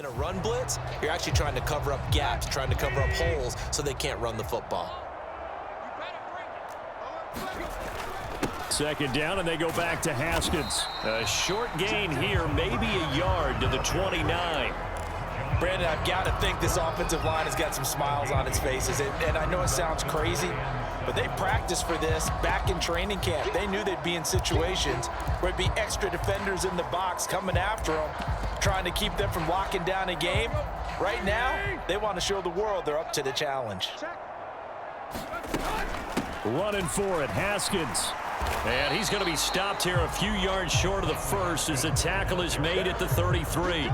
in a run blitz, you're actually trying to cover up gaps, trying to cover up holes so they can't run the football. Second down, and they go back to Haskins. A short gain here, maybe a yard to the 29. Brandon, I've got to think this offensive line has got some smiles on its faces. And I know it sounds crazy, but they practiced for this back in training camp. They knew they'd be in situations where it'd be extra defenders in the box coming after them, trying to keep them from locking down a game. Right now, they want to show the world they're up to the challenge. Running for it, Haskins. And he's going to be stopped here a few yards short of the first as the tackle is made at the 33.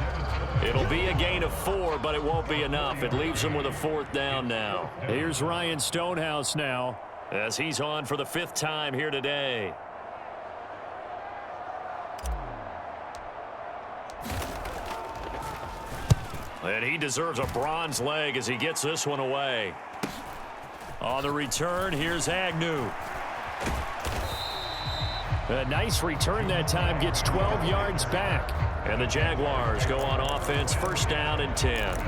It'll be a gain of 4, but it won't be enough. It leaves him with a 4th down now. Here's Ryan Stonehouse now as he's on for the 5th time here today. And he deserves a bronze leg as he gets this one away. On the return, here's Agnew. A nice return that time, gets 12 yards back. And the Jaguars go on offense, 1st down and 10.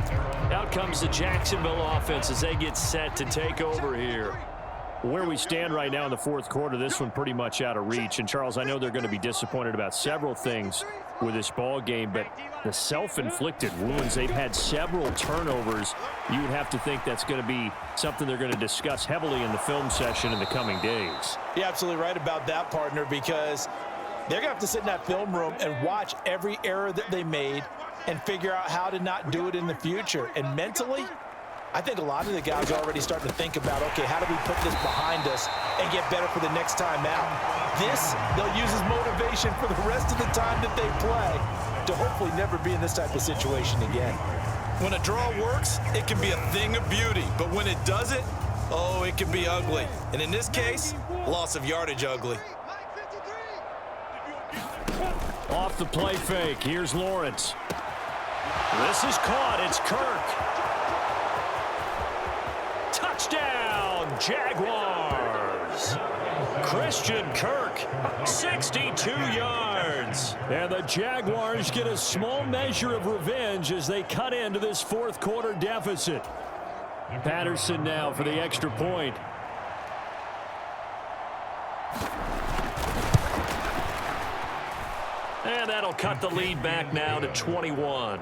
Out comes the Jacksonville offense as they get set to take over here. Where we stand right now in the 4th quarter, this one pretty much out of reach. And, Charles, I know they're going to be disappointed about several things with this ball game, but the self-inflicted wounds, they've had several turnovers. You would have to think that's going to be something they're going to discuss heavily in the film session in the coming days. You're absolutely right about that, partner, because they're going to have to sit in that film room and watch every error that they made and figure out how to not do it in the future. And mentally, I think a lot of the guys are already starting to think about, okay, how do we put this behind us and get better for the next time out? This, they'll use as motivation for the rest of the time that they play to hopefully never be in this type of situation again. When a draw works, it can be a thing of beauty, but when it doesn't, oh, it can be ugly. And in this case, loss of yardage ugly. Off the play fake, here's Lawrence. This is caught, it's Kirk. Touchdown, Jaguars. Christian Kirk, 62 yards. And the Jaguars get a small measure of revenge as they cut into this 4th quarter deficit. Patterson now for the extra point. And that'll cut the lead back now to 21.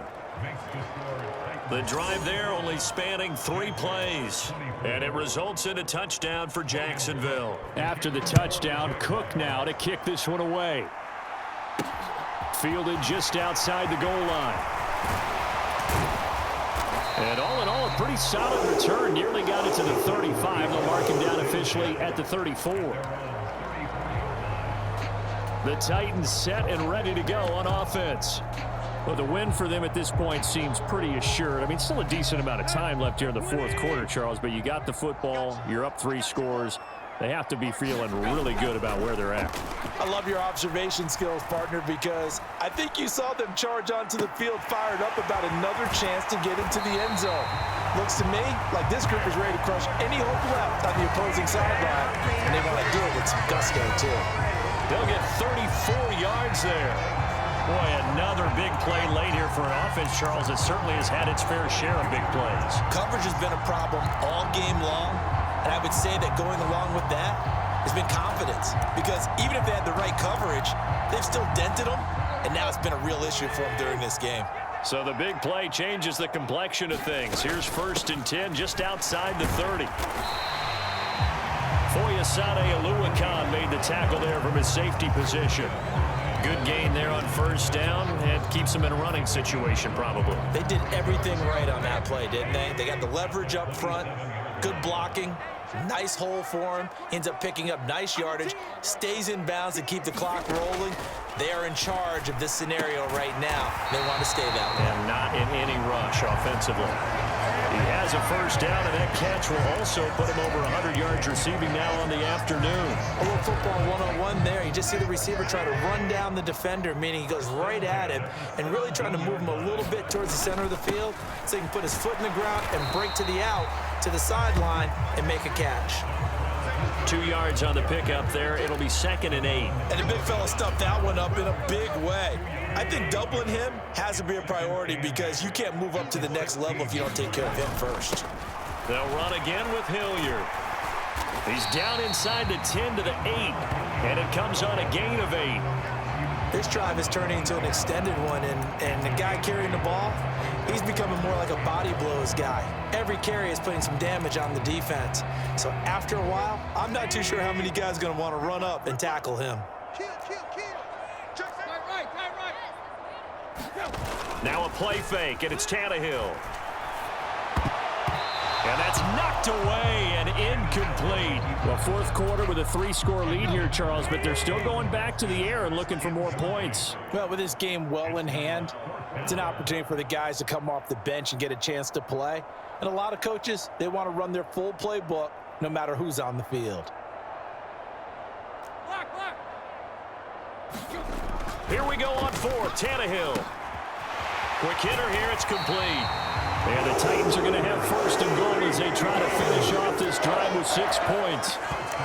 The drive there only spanning 3 plays. And it results in a touchdown for Jacksonville. After the touchdown, Cook now to kick this one away. Fielded just outside the goal line. And all in all, a pretty solid return. Nearly got it to the 35. They'll mark him down officially at the 34. The Titans set and ready to go on offense. Well, the win for them at this point seems pretty assured. I mean, still a decent amount of time left here in the 4th quarter, Charles, but you got the football, you're up 3 scores. They have to be feeling really good about where they're at. I love your observation skills, partner, because I think you saw them charge onto the field fired up about another chance to get into the end zone. Looks to me like this group is ready to crush any hope left on the opposing sideline, and they want to do it with some gusto, too. They'll get 34 yards there. Boy, another big play late here for an offense, Charles, that certainly has had its fair share of big plays. Coverage has been a problem all game long, and I would say that going along with that has been confidence, because even if they had the right coverage, they've still dented them, and now it's been a real issue for them during this game. So the big play changes the complexion of things. Here's 1st and 10 just outside the 30. Foyesade Oluwakan made the tackle there from his safety position. Good gain there on 1st down and keeps them in a running situation probably. They did everything right on that play, didn't they? They got the leverage up front, good blocking, nice hole for him, ends up picking up nice yardage, stays in bounds to keep the clock rolling. They are in charge of this scenario right now. They want to stay that way. And not in any rush offensively. He has a 1st down, and that catch will also put him over 100 yards receiving now on the afternoon. A little football one-on-one there. You just see the receiver try to run down the defender, meaning he goes right at him and really trying to move him a little bit towards the center of the field so he can put his foot in the ground and break to the out, to the sideline, and make a catch. 2 yards on the pickup there. It'll be 2nd and 8. And the big fella stuffed that one up in a big way. I think doubling him has to be a priority because you can't move up to the next level if you don't take care of him first. They'll run again with Hilliard. He's down inside the 10 to the 8, and it comes on a gain of 8. This drive is turning into an extended one, and the guy carrying the ball, he's becoming more like a body blows guy. Every carry is putting some damage on the defense. So after a while, I'm not too sure how many guys are going to want to run up and tackle him. Now a play fake, and it's Tannehill. And that's knocked away and incomplete. Well, fourth quarter with a 3-score lead here, Charles, but they're still going back to the air and looking for more points. Well, with this game well in hand, it's an opportunity for the guys to come off the bench and get a chance to play. And a lot of coaches, they want to run their full playbook no matter who's on the field. Here we go on 4, Tannehill. Quick hitter here, it's complete. And the Titans are going to have first and goal as they try to finish off this drive with 6 points.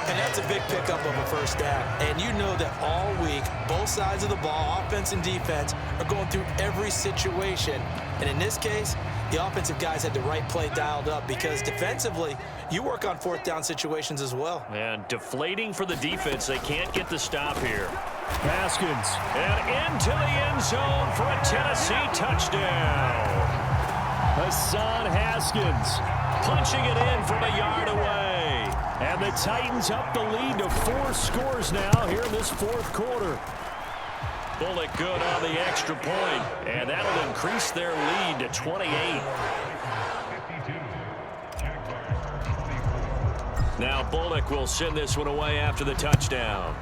And that's a big pickup of a first down. And you know that all week, both sides of the ball, offense and defense, are going through every situation. And in this case, the offensive guys had the right play dialed up because defensively, you work on fourth down situations as well. And deflating for the defense. They can't get the stop here. Haskins. And into the end zone for a Tennessee touchdown. Hassan Haskins punching it in from a yard away. And the Titans up the lead to 4 scores now here in this fourth quarter. Bullock good on the extra point, and that'll increase their lead to 28. Now Bullock will send this one away after the touchdown.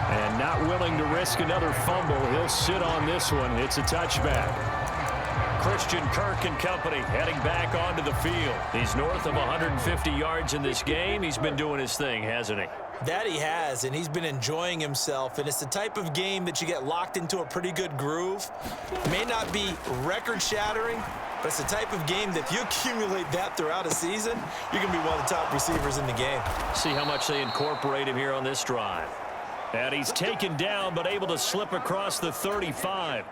And not willing to risk another fumble, he'll sit on this one. It's a touchback. Christian Kirk and company heading back onto the field. He's north of 150 yards in this game. He's been doing his thing, hasn't he? That he has, and he's been enjoying himself. And it's the type of game that you get locked into a pretty good groove. It may not be record-shattering, but it's the type of game that if you accumulate that throughout a season, you're going to be one of the top receivers in the game. See how much they incorporate him here on this drive. And he's taken down, but able to slip across the 35.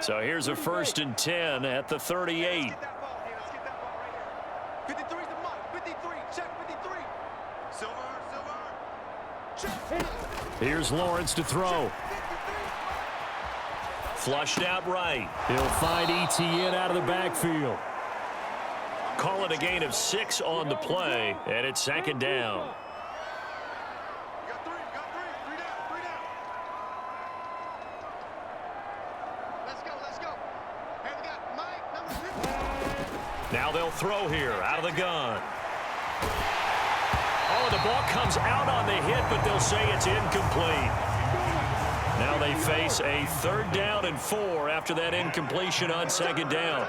So here's a 1st and 10 at the 38. Here's Lawrence to throw. Flushed out right. He'll find ETN out of the backfield. Call it a gain of 6 on the play, and it's 2nd down. Now they'll throw here out of the gun. Oh, the ball comes out on the hit, but they'll say it's incomplete. Now they face a 3rd down and 4 after that incompletion on 2nd down.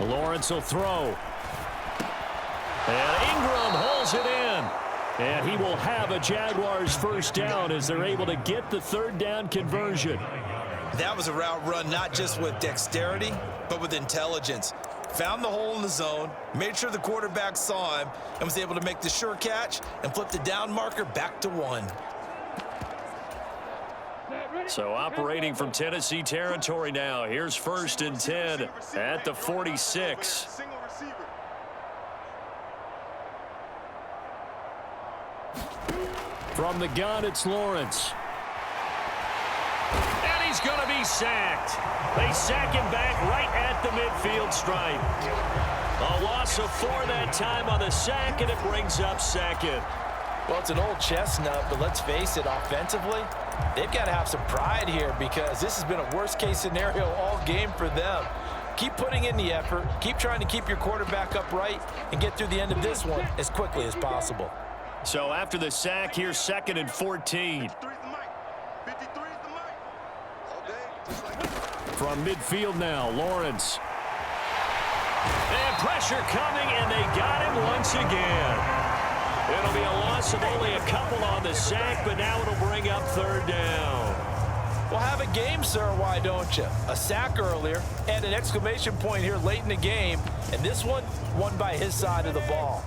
Lawrence will throw. And Ingram holds it in. And he will have a Jaguars 1st down as they're able to get the 3rd down conversion. That was a route run not just with dexterity, but with intelligence. Found the hole in the zone, made sure the quarterback saw him, and was able to make the sure catch and flip the down marker back to 1. So operating from Tennessee territory now. Here's 1st and 10 at the 46. From the gun, it's Lawrence. And he's going to be sacked. They sack him back right at the midfield stripe. A loss of 4 that time on the sack, and it brings up 2nd. Well, it's an old chestnut, but let's face it, offensively, they've got to have some pride here because this has been a worst-case scenario all game for them. Keep putting in the effort. Keep trying to keep your quarterback upright and get through the end of this one as quickly as possible. So after the sack, here's 2nd and 14. From midfield now, Lawrence. And pressure coming, and they got him once again. It'll be a loss of only a couple on the sack, but now it'll bring up 3rd down. Well, have a game, sir, why don't you? A sack earlier and an exclamation point here late in the game, and this one won by his side of the ball.